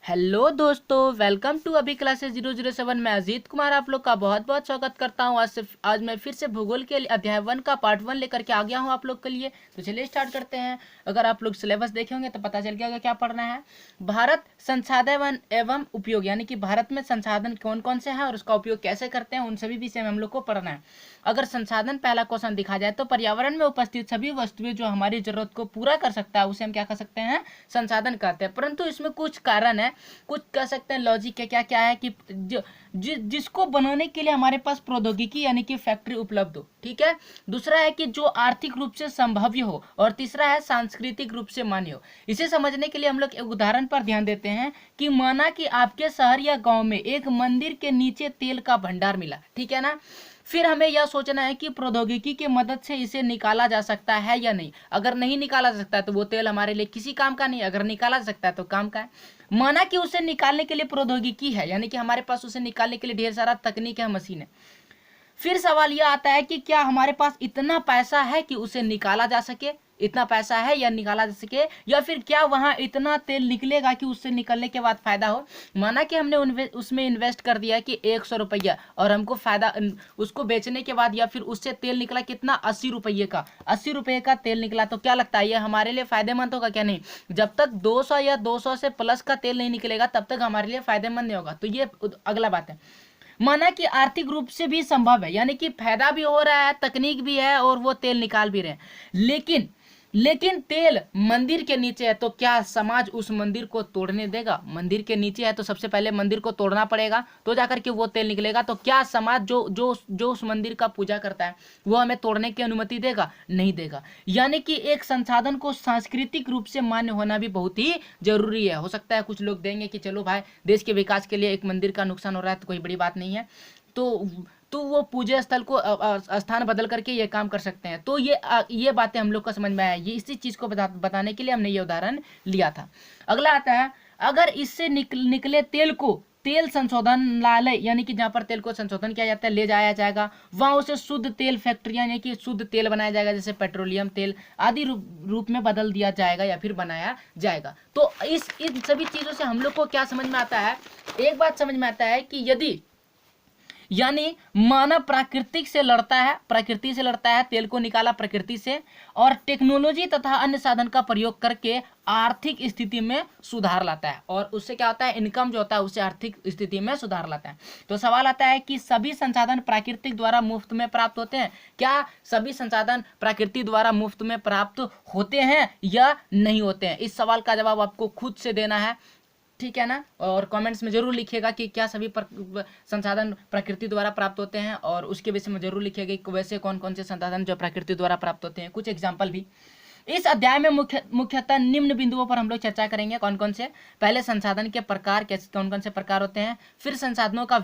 Hello दोस्तों, welcome to अभी classes 007। मैं अजीत कुमार आप लोग का बहुत बहुत स्वागत करता हूं। आज मैं फिर से भूगोल के अध्याय 1 का पार्ट 1 लेकर के आ गया हूं आप लोग के लिए। तो चलिए स्टार्ट करते हैं। अगर आप लोग सिलेबस देखे होंगे तो पता चल गया होगा क्या पढ़ना है। भारत संसाधन एवं उपयोग, यानी कि भारत में संसाधन कौन कौन से हैं और उसका उपयोग कैसे करते हैं, उन सभी विषय में हम लोग को पढ़ना है। अगर संसाधन पहला क्वेश्चन दिखा जाए तो पर्यावरण में उपस्थित सभी वस्तुएं जो हमारी जरूरत को पूरा कर सकता है उसे हम क्या कर सकते हैं, संसाधन कहते हैं। परंतु इसमें कुछ कारण है, कुछ कह सकते हैं लॉजिक है। क्या क्या है कि जिसको बनाने के लिए हमारे पास प्रौद्योगिकी यानी कि फैक्ट्री उपलब्ध हो, ठीक है। दूसरा है कि जो आर्थिक रूप से संभव्य हो, और तीसरा है सांस्कृतिक रूप से मान्य हो। इसे समझने के लिए हम लोग एक उदाहरण पर ध्यान देते हैं कि माना कि आपके शहर या गांव में एक मंदिर के नीचे तेल का भंडार मिला, ठीक है ना। फिर हमें यह सोचना है कि प्रौद्योगिकी की मदद से इसे निकाला जा सकता है या नहीं। अगर नहीं निकाला जा सकता है तो वो तेल हमारे लिए किसी काम का नहीं, अगर निकाला जा सकता है तो काम का है। माना कि उसे निकालने के लिए प्रौद्योगिकी है, यानी कि हमारे पास उसे निकालने के लिए ढेर सारा तकनीक है, मशीन है। फिर सवाल यह आता है कि क्या हमारे पास इतना पैसा है कि उसे निकाला जा सके, इतना पैसा है या निकाला जा सके, या फिर क्या वहां इतना तेल निकलेगा कि उससे निकलने के बाद फायदा हो। माना कि हमने उसमें इन्वेस्ट कर दिया कि 100 रुपया, और हमको फायदा उसको बेचने के बाद या फिर उससे तेल निकला कितना, 80 रुपये का। 80 रुपये का तेल निकला तो क्या लगता है ये हमारे लिए फायदेमंद होगा क्या? नहीं। जब तक 200 या 200 से प्लस का तेल नहीं निकलेगा तब तक हमारे लिए फायदेमंद नहीं होगा। तो ये अगला बात है। माना कि आर्थिक रूप से भी संभव है, यानी कि फायदा भी हो रहा है, तकनीक भी है और वो तेल निकाल भी रहे हैं। लेकिन तेल मंदिर के नीचे है, तो क्या समाज उस मंदिर को तोड़ने देगा? मंदिर के नीचे है तो सबसे पहले मंदिर को तोड़ना पड़ेगा तो जाकर के वो तेल निकलेगा। तो क्या समाज जो जो जो उस मंदिर का पूजा करता है वो हमें तोड़ने की अनुमति देगा? नहीं देगा। यानी कि एक संसाधन को सांस्कृतिक रूप से मान्य होना भी बहुत ही जरूरी है। हो सकता है कुछ लोग देंगे कि चलो भाई, देश के विकास के लिए एक मंदिर का नुकसान हो रहा है तो कोई बड़ी बात नहीं है, तो वो पूजा स्थल को स्थान बदल करके ये काम कर सकते हैं। तो ये बातें हम लोग को समझ में आया। ये इसी चीज को बताने के लिए हमने ये उदाहरण लिया था। अगला आता है, अगर इससे निकले तेल को तेल संशोधनालय, यानी कि जहां पर तेल को संशोधन किया जाता है, ले जाया जाएगा, वहां उसे शुद्ध तेल फैक्ट्रियां, यानी कि शुद्ध तेल बनाया जाएगा, जैसे पेट्रोलियम तेल आदि रूप में बदल दिया जाएगा या फिर बनाया जाएगा। तो इन सभी चीजों से हम लोग को क्या समझ में आता है? एक बात समझ में आता है कि यदि, यानी मानव प्रकृति से लड़ता है, तेल को निकाला प्रकृति से, और टेक्नोलॉजी तथा अन्य साधन का प्रयोग करके आर्थिक स्थिति में सुधार लाता है, और उससे क्या होता है, इनकम जो होता है उससे आर्थिक स्थिति में सुधार लाता है। तो सवाल आता है कि सभी संसाधन प्राकृतिक द्वारा मुफ्त में प्राप्त होते हैं? क्या सभी संसाधन प्रकृति द्वारा मुफ्त में प्राप्त होते हैं या नहीं होते हैं? इस सवाल का जवाब आपको खुद से देना है, ठीक है ना। और कमेंट्स में जरूर लिखिएगा कि क्या सभी संसाधन प्रकृति द्वारा प्राप्त होते हैं, और उसके विषय में जरूर लिखिएगा कि वैसे कौन कौन से संसाधन जो प्रकृति द्वारा प्राप्त होते हैं। कुछ एग्जाम्पल भी इस अध्याय में मुख्यतः निम्न बिंदुओं पर हम लोग चर्चा करेंगे। कौन कौन से? पहले संसाधन के प्रकार, कैसे कौन कौन से प्रकार होते हैं। फिर संसाधनों का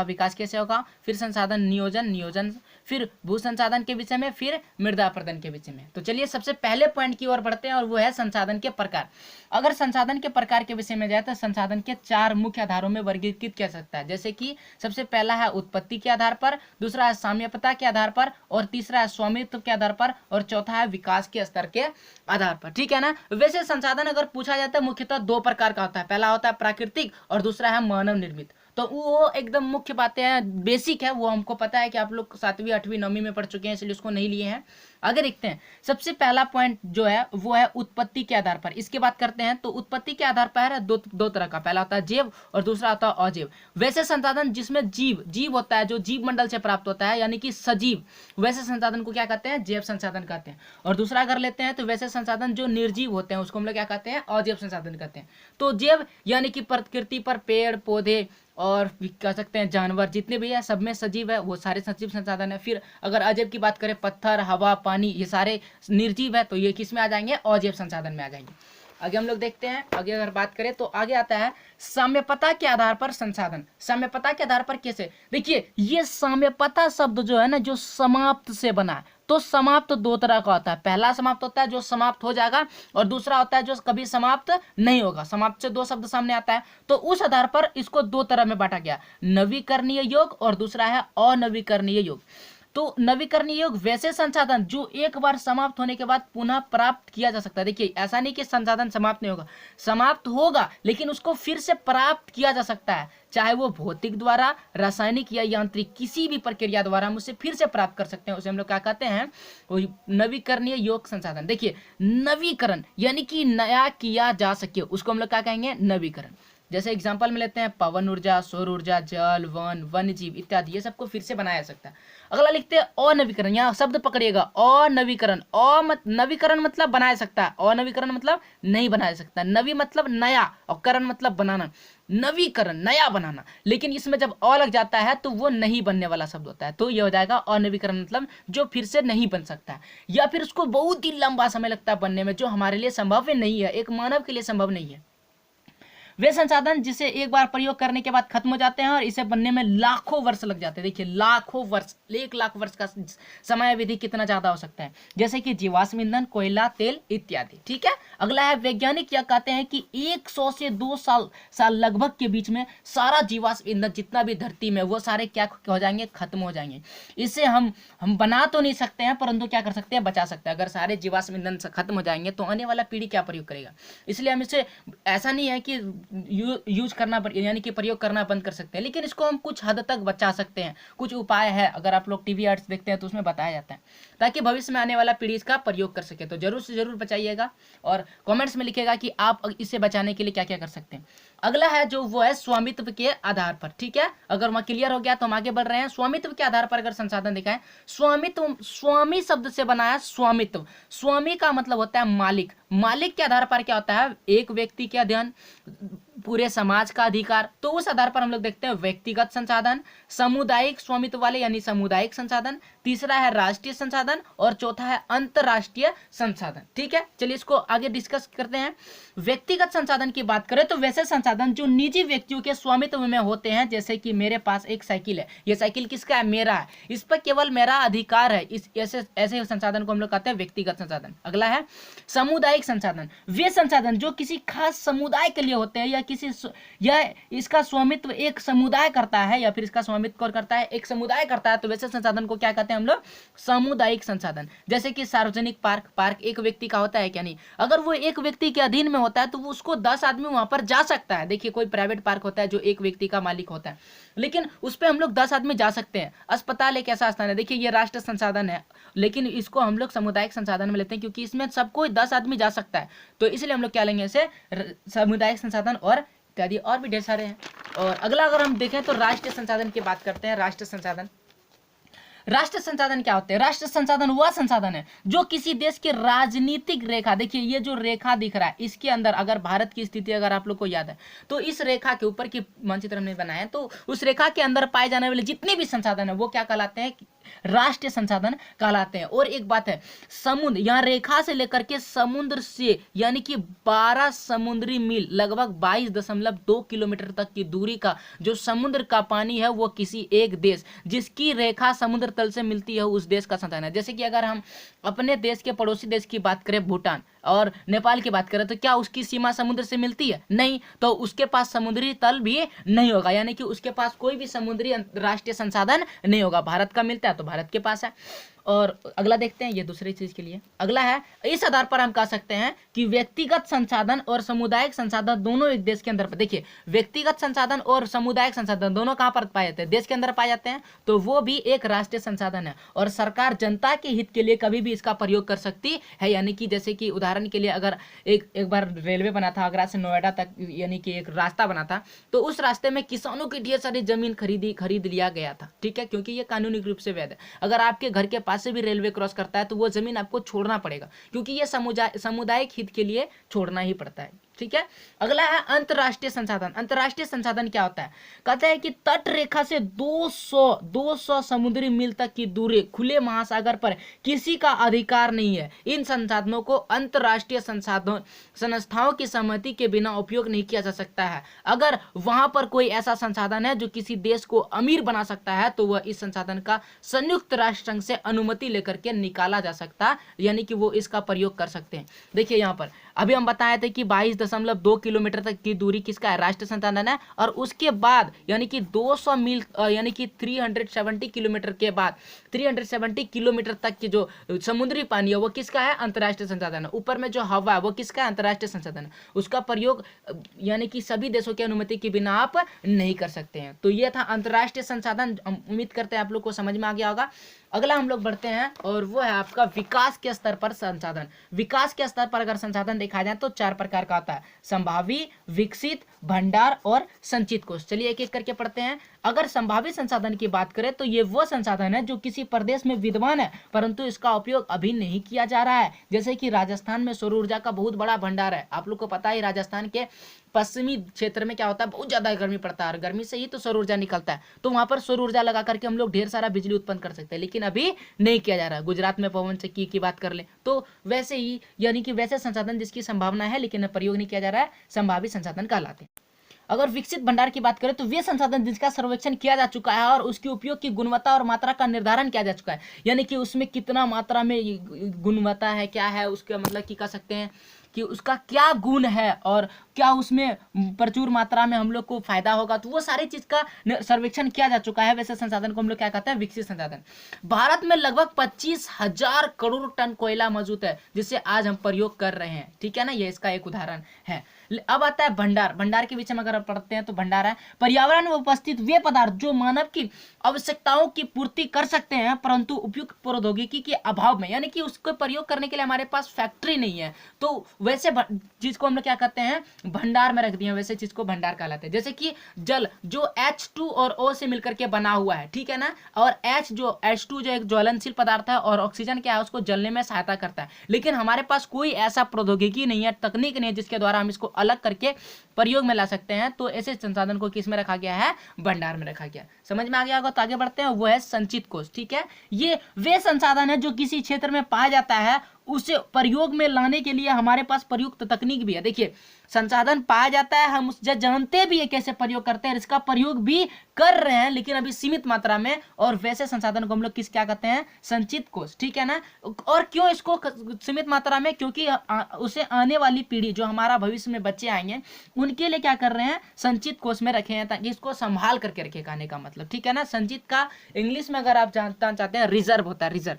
विकास कैसे होगा। फिर संसाधन नियोजन, फिर भू संसाधन के विषय में, फिर मृदा अपरदन के विषय में। तो चलिए सबसे पहले पॉइंट की ओर बढ़ते हैं, और वो है संसाधन के प्रकार। अगर संसाधन के प्रकार के विषय में जाए तो संसाधन के 4 मुख्य आधारों में वर्गीकृत किया सकता है। जैसे कि सबसे पहला है उत्पत्ति के आधार पर, दूसरा है साम्यता के आधार पर, और तीसरा है स्वामित्व के आधार पर, और चौथा है विकास के स्तर के आधार पर, ठीक है ना। वैसे संसाधन अगर पूछा जाता है मुख्यतः 2 प्रकार का होता है। पहला होता है प्राकृतिक और दूसरा है मानव निर्मित। तो वो एकदम मुख्य बातें हैं, बेसिक है, वो हमको पता है कि आप लोग 7वीं 8वीं 9वीं में पढ़ चुके हैं, इसलिए उसको नहीं लिए हैं। आगे देखते हैं। सबसे पहला पॉइंट जो है वो है उत्पत्ति के आधार पर। इसकी बात करते हैं तो उत्पत्ति के आधार पर है दो तरह का। पहला होता है जैव और दूसरा होता है अजैव। वैसे संसाधन जिसमें जीव होता है, जो जीव मंडल से प्राप्त होता है, यानी कि सजीव, वैसे संसाधन को क्या कहते हैं? जैव संसाधन कहते हैं। और दूसरा अगर लेते हैं तो वैसे संसाधन जो निर्जीव होते हैं उसको हम लोग क्या कहते हैं? अजैव संसाधन कहते हैं। तो जैव यानी कि प्रकृति पर पेड़ पौधे और कह सकते हैं जानवर जितने भी है सब में सजीव है, वो सारे सजीव संसाधन है। फिर अगर अजैव की बात करें, पत्थर, हवा, पानी, ये सारे निर्जीव है, तो ये किस में आ जाएंगे? अजैव संसाधन में आ जाएंगे। आगे हम लोग देखते हैं। आगे अगर बात करें तो आगे आता है साम्यता के आधार पर संसाधन। साम्यता के आधार पर कैसे? देखिए, ये साम्यता शब्द जो है ना, जो समाप्त से बना है। तो समाप्त 2 तरह का होता है। पहला समाप्त होता है जो समाप्त हो जाएगा, और दूसरा होता है जो कभी समाप्त नहीं होगा। समाप्त से 2 शब्द सामने आता है, तो उस आधार पर इसको 2 तरह में बांटा गया, नवीकरणीय योग और दूसरा है अनवीकरणीय योग। तो नवीकरणीय योग वैसे संसाधन जो एक बार समाप्त होने के बाद पुनः प्राप्त किया जा सकता है। देखिए ऐसा नहीं कि संसाधन समाप्त नहीं होगा, समाप्त होगा लेकिन उसको फिर से प्राप्त किया जा सकता है, चाहे वो भौतिक द्वारा, रासायनिक या यांत्रिक किसी भी प्रक्रिया द्वारा हम उसे फिर से प्राप्त कर सकते हैं। उसे हम लोग क्या कहते हैं, वो नवीकरणीय योग संसाधन। देखिए नवीकरण यानी कि नया किया जा सके, उसको हम लोग क्या कहेंगे, नवीकरण। जैसे एग्जांपल में लेते हैं पवन ऊर्जा, सौर ऊर्जा, जल, वन, वन्य जीव इत्यादि, ये सबको फिर से बनाया जा सकता है। अगला लिखते हैं अनवीकरण, यहाँ शब्द पकड़िएगा, अनवीकरण। नवीकरण मतलब बनाया सकता है, अनवीकरण मतलब नहीं बनाया सकता। नवी मतलब नया और करण मतलब बनाना, नवीकरण नया बनाना, लेकिन इसमें जब अ लग जाता है तो वो नहीं बनने वाला शब्द होता है, तो ये हो जाएगा अनवीकरण, मतलब जो फिर से नहीं बन सकता है या फिर उसको बहुत ही लंबा समय लगता है बनने में, जो हमारे लिए संभव नहीं है, एक मानव के लिए संभव नहीं है। वे संसाधन जिसे एक बार प्रयोग करने के बाद खत्म हो जाते हैं और इसे बनने में लाखों वर्ष लग जाते हैं। देखिए लाखों वर्ष, 1 लाख वर्ष का समय अवधि कितना ज्यादा हो सकता है, जैसे कि जीवाश्म ईंधन, कोयला, तेल इत्यादि। ठीक है, अगला है वैज्ञानिक यह कहते हैं कि 100 से 2 साल लगभग के बीच में सारा जीवाश्म ईंधन जितना भी धरती में, वो सारे क्या हो जाएंगे, खत्म हो जाएंगे। इसे हम बना तो नहीं सकते हैं, परंतु क्या कर सकते हैं, बचा सकते हैं। अगर सारे जीवाश्म ईंधन खत्म हो जाएंगे तो आने वाला पीढ़ी क्या प्रयोग करेगा, इसलिए हम इसे, ऐसा नहीं है कि यूज करना यानी कि प्रयोग करना बंद कर सकते हैं, लेकिन इसको हम कुछ हद तक बचा सकते हैं। कुछ उपाय है, अगर आप लोग टीवी एड्स देखते हैं तो उसमें बताया जाता है, ताकि भविष्य में आने वाला पीढ़ी इसका प्रयोग कर सके। तो जरूर से जरूर बचाइएगा और कमेंट्स में लिखिएगा कि आप इसे बचाने के लिए क्या क्या कर सकते हैं। अगला है जो वो है स्वामित्व के आधार पर। ठीक है, अगर वहां क्लियर हो गया तो हम आगे बढ़ रहे हैं। स्वामित्व के आधार पर अगर संसाधन देखा है, स्वामित्व, स्वामी शब्द से बना है स्वामित्व। स्वामी का मतलब होता है मालिक। मालिक के आधार पर क्या होता है, एक व्यक्ति के अध्ययन, पूरे समाज का अधिकार। तो उस आधार पर हम लोग देखते हैं व्यक्तिगत संसाधन, सामुदायिक स्वामित्व वाले यानी सामुदायिक संसाधन, तीसरा है राष्ट्रीय संसाधन और चौथा है अंतरराष्ट्रीय संसाधन। ठीक है, चलिए इसको आगे डिस्कस करते हैं। व्यक्तिगत संसाधन की बात करें तो वैसे संसाधन जो निजी व्यक्तियों के स्वामित्व में होते हैं, जैसे कि मेरे पास एक साइकिल है, ये साइकिल किसका है, मेरा है, इस पर केवल मेरा अधिकार है। इस ऐसे संसाधन को हम लोग कहते हैं व्यक्तिगत संसाधन। अगला है सामुदायिक संसाधन। वे संसाधन जो किसी खास समुदाय के लिए होते हैं या इसका स्वामित्व एक समुदाय करता है या फिर इसका स्वामित्व कौन करता है, एक समुदाय करता है, तो वैसे संसाधन को क्या कहते हैं हम लोग, सामुदायिक संसाधन। जैसे कि सार्वजनिक पार्क एक व्यक्ति का होता है क्या, नहीं, अगर वो एक व्यक्ति के अधीन में होता है तो वो उसको 10 आदमी वहां पर जा सकता है। देखिए कोई प्राइवेट पार्क होता है जो एक व्यक्ति का मालिक होता है, लेकिन उस पर हम लोग 10 आदमी जा सकते हैं। अस्पताल एक ऐसा स्थान है, देखिए ये राष्ट्रीय संसाधन है, लेकिन इसको हम लोग सामुदायिक संसाधन में लेते हैं क्योंकि इसमें सबको 10 आदमी जा सकता है, तो इसलिए हम लोग क्या लेंगे, इसे सामुदायिक संसाधन और इत्यादि, और भी ढेर सारे हैं। और अगला अगर हम देखें तो राष्ट्रीय संसाधन की बात करते हैं। राष्ट्रीय संसाधन, राष्ट्र संसाधन क्या होते हैं, राष्ट्र संसाधन वह संसाधन है जो किसी देश की राजनीतिक रेखा, देखिए ये जो रेखा दिख रहा है इसके अंदर, अगर भारत की स्थिति अगर आप लोग को याद है तो इस रेखा के ऊपर की मानचित्र हमने बनाया है, तो उस रेखा के अंदर पाए जाने वाले जितने भी संसाधन है वो क्या कहलाते हैं, राष्ट्रीय संसाधन कहलाते हैं। और एक बात है, समुद्र, यहाँ रेखा से लेकर के समुद्र से यानी कि 12 समुद्री मील लगभग 22.2 किलोमीटर तक की दूरी का जो समुद्र का पानी है वो किसी एक देश जिसकी रेखा समुद्र तल से मिलती है उस देश का संसाधन है। जैसे कि अगर हम अपने देश के पड़ोसी देश की बात करें, भूटान और नेपाल की बात करें, तो क्या उसकी सीमा समुद्र से मिलती है, नहीं, तो उसके पास समुद्री तल भी नहीं होगा, यानी कि उसके पास कोई भी समुद्री राष्ट्रीय संसाधन नहीं होगा। भारत का मिलता है तो भारत के पास है। और अगला देखते हैं, ये दूसरी चीज के लिए अगला है, इस आधार पर हम कह सकते हैं कि व्यक्तिगत संसाधन और सामुदायिक संसाधन दोनों एक देश के अंदर, देखिए व्यक्तिगत संसाधन और सामुदायिक संसाधन दोनों कहां पर पाए जाते हैं, देश के अंदर पाए जाते हैं, तो वो भी एक राष्ट्रीय संसाधन है और सरकार जनता के हित के लिए कभी भी इसका प्रयोग कर सकती है। यानी कि जैसे कि उदाहरण के लिए अगर एक बार रेलवे बना था आगरा से नोएडा तक, यानी कि एक रास्ता बना था, तो उस रास्ते में किसानों की ढेर सारी जमीन खरीद लिया गया था। ठीक है, क्योंकि ये कानूनी रूप से वैध है। अगर आपके घर के पास से भी रेलवे क्रॉस करता है तो वो जमीन आपको छोड़ना पड़ेगा, क्योंकि ये सामुदायिक हित के लिए छोड़ना ही पड़ता है। ठीक है, अगला है अंतरराष्ट्रीय संसाधन। अंतरराष्ट्रीय संसाधन क्या होता है, कहता है कि तट रेखा से 200 समुद्री मील तक की दूरी खुले महासागर पर किसी का अधिकार नहीं है। इन संसाधनों को अंतरराष्ट्रीय संसाधन संस्थाओं की सहमति के बिना उपयोग नहीं किया जा सकता है। अगर वहां पर कोई ऐसा संसाधन है जो किसी देश को अमीर बना सकता है तो वह इस संसाधन का संयुक्त राष्ट्र संघ से अनुमति लेकर के निकाला जा सकता है, यानी कि वो इसका प्रयोग कर सकते हैं। देखिए यहाँ पर अभी हम बताए थे कि 22 1.2 किलोमीटर तक की दूरी किसका है, राष्ट्रीय संसाधन है। और उसके बाद यानी कि 200 मील यानी कि 370 किलोमीटर के बाद 370 किलोमीटर तक की जो समुद्री पानी है वो किसका है, अंतर्राष्ट्रीय संसाधन है। ऊपर में जो हवा है वो किसका है, अंतर्राष्ट्रीय संसाधन है। उसका प्रयोग यानी कि सभी देशों की अनुमति के बिना आप नहीं कर सकते हैं। तो ये था अंतर्राष्ट्रीय संसाधन। उम्मीद करते हैं आप लोग को समझ में आ गया होगा। अगला हम लोग बढ़ते हैं और वो है आपका विकास के स्तर पर संसाधन। विकास के स्तर पर अगर संसाधन देखा जाए तो 4 प्रकार का होता है, संभावी, विकसित, भंडार और संचित कोष। चलिए एक एक करके पढ़ते हैं। अगर संभावित संसाधन की बात करें तो ये वो संसाधन है जो किसी प्रदेश में विद्यमान है परंतु इसका उपयोग अभी नहीं किया जा रहा है। जैसे कि राजस्थान में सौर ऊर्जा का बहुत बड़ा भंडार है। आप लोग को पता है राजस्थान के पश्चिमी क्षेत्र में क्या होता है, बहुत ज्यादा गर्मी पड़ता है और गर्मी से ही तो सौर ऊर्जा निकलता है। तो वहां पर सौर ऊर्जा लगा करके हम लोग ढेर सारा बिजली उत्पन्न कर सकते हैं, लेकिन अभी नहीं किया जा रहा है। गुजरात में पवन चक्की की बात कर ले तो वैसे ही यानी कि वैसे संसाधन जिसकी संभावना है लेकिन प्रयोग नहीं किया जा रहा है, संभावित संसाधन कहलाते हैं। अगर विकसित भंडार की बात करें तो वे संसाधन जिसका सर्वेक्षण किया जा चुका है और उसके उपयोग की गुणवत्ता और मात्रा का निर्धारण किया जा चुका है, यानी कि उसमें कितना मात्रा में गुणवत्ता है, क्या है उसका मतलब कि कह सकते हैं कि उसका क्या गुण है और क्या उसमें प्रचुर मात्रा में हम लोग को फायदा होगा, तो वो सारी चीज का सर्वेक्षण किया जा चुका है। वैसे संसाधन को हम लोग क्या कहते हैं, विकसित संसाधन। भारत में लगभग 25,000 करोड़ टन कोयला मौजूद है जिसे आज हम प्रयोग कर रहे हैं, ठीक है ना, ये इसका एक उदाहरण है। अब आता है भंडार। भंडार के विषय में अगर पढ़ते हैं तो भंडार है पर्यावरण में उपस्थित वे पदार्थ जो मानव की आवश्यकताओं की पूर्ति कर सकते हैं परंतु उपयुक्त प्रौद्योगिकी के अभाव में, यानी कि उसको प्रयोग करने के लिए हमारे पास फैक्ट्री नहीं है, तो वैसे चीज को हम लोग क्या कहते हैं, भंडार में रख दिए, वैसे चीज को भंडार कहलाते हैं। जैसे कि जल जो H2 और O से मिलकर के बना हुआ है, ठीक है ना, और H2 जो एक ज्वलनशील पदार्थ है और ऑक्सीजन क्या है उसको जलने में सहायता करता है, लेकिन हमारे पास कोई ऐसा प्रौद्योगिकी नहीं है, तकनीक नहीं है जिसके द्वारा हम इसको अलग करके प्रयोग में ला सकते हैं। तो ऐसे संसाधन को किस में रखा गया है, भंडार में रखा गया। समझ में आ गया होगा। तो आगे बढ़ते हैं, वो है संचित कोष, ठीक है। ये वे संसाधन है जो किसी क्षेत्र में पाया जाता है उसे प्रयोग में लाने के लिए हमारे पास प्रयुक्त तकनीक भी है। देखिए संसाधन पाया जाता है, हम उसे जानते भी है कैसे प्रयोग करते हैं, इसका प्रयोग भी कर रहे हैं लेकिन अभी सीमित मात्रा में, और वैसे संसाधन को हम लोग किस क्या कहते हैं, संचित कोष, ठीक है ना। और क्यों इसको सीमित मात्रा में, क्योंकि उसे आने वाली पीढ़ी जो हमारा भविष्य में बच्चे आएंगे उनके लिए क्या कर रहे हैं, संचित कोष में रखे हैं ताकि इसको संभाल करके रखे, कहने का मतलब, ठीक है ना। संचित का इंग्लिश में अगर आप जानना चाहते हैं रिजर्व होता है, रिजर्व।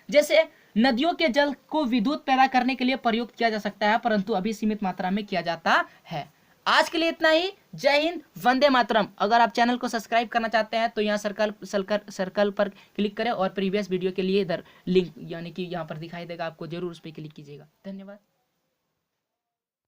जैसे नदियों के जल को विद्युत पैदा करने के लिए प्रयोग किया जा सकता है परंतु अभी सीमित मात्रा में किया जाता है। आज के लिए इतना ही। जय हिंद, वंदे मातरम। अगर आप चैनल को सब्सक्राइब करना चाहते हैं तो यहाँ सर्कल पर क्लिक करें और प्रीवियस वीडियो के लिए इधर लिंक यानी कि यहाँ पर दिखाई देगा आपको, जरूर उस पर क्लिक कीजिएगा। धन्यवाद।